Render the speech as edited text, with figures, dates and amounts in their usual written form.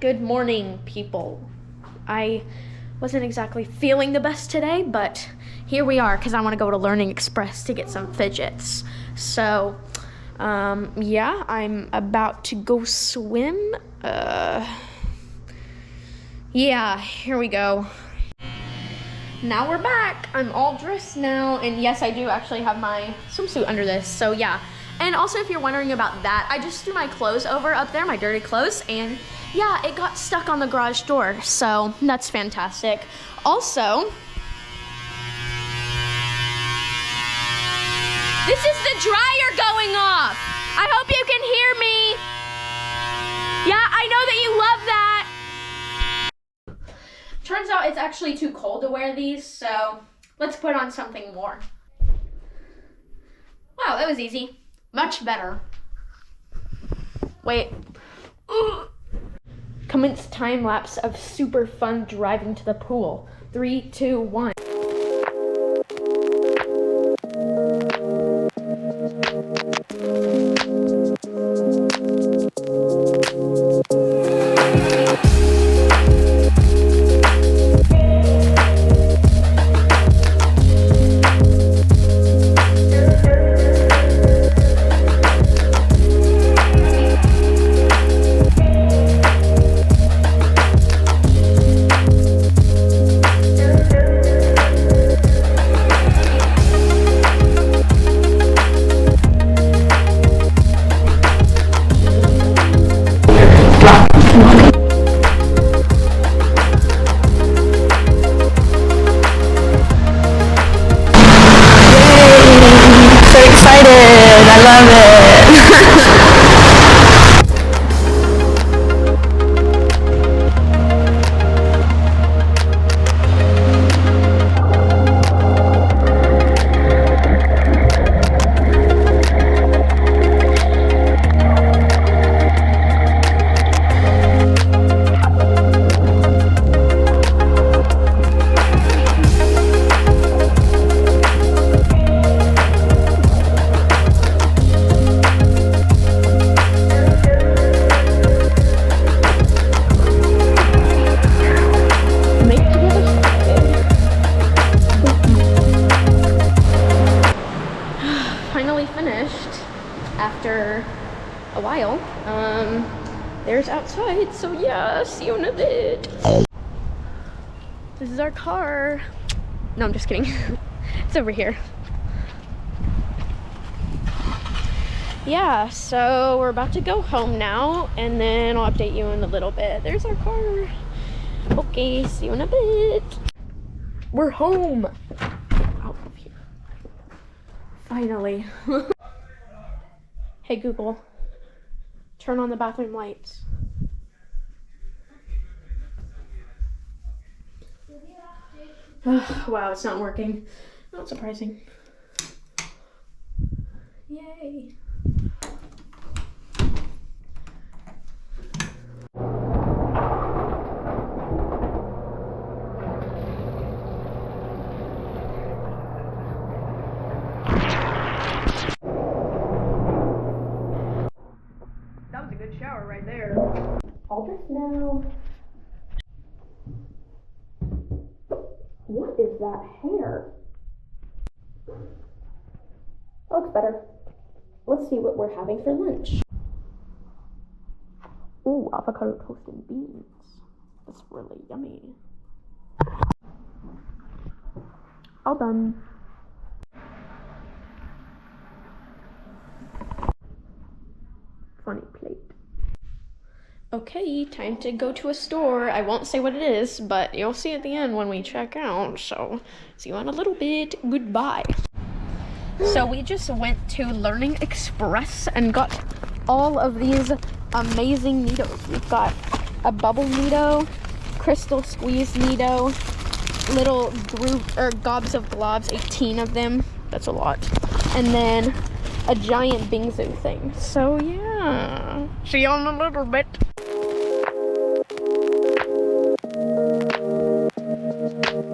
Good morning, people. I wasn't exactly feeling the best today, but here we are because I want to go to Learning Express to get some fidgets. So, yeah, I'm about to go swim. Yeah, here we go. Now we're back. I'm all dressed now, and yes, I do actually have my swimsuit under this, so yeah. And also, if you're wondering about that, I just threw my clothes over up there, my dirty clothes, and yeah, it got stuck on the garage door, so that's fantastic. Also, this is the dryer going off. I hope you can hear me. Yeah, I know that you love that. Turns out it's actually too cold to wear these, so let's put on something more. Wow, that was easy. Much better. Wait. Commence time lapse of super fun driving to the pool. 3, 2, 1. I love it. Finally finished after a while. There's outside, so yeah, see you in a bit. This is our car. No, I'm just kidding. It's over here. Yeah, so we're about to go home now, and then I'll update you in a little bit. There's our car. Okay, see you in a bit. We're home. Out of here. Finally. Hey Google, turn on the bathroom lights. Wow, it's not working. Not surprising. Yay. That was a good shower right there. All dressed now. What is that hair? That looks better. Let's see what we're having for lunch. Ooh, avocado toast and beans. That's really yummy. All done. Funny plate. Okay, time to go to a store. I won't say what it is, but you'll see at the end when we check out. So, see you in a little bit. Goodbye. So we just went to Learning Express and got all of these amazing Neatos. We've got a bubble Neato, crystal squeeze Neato, little gobs of globs, 18 of them. That's a lot. And then a giant Bingsu thing. So yeah, see you in a little bit.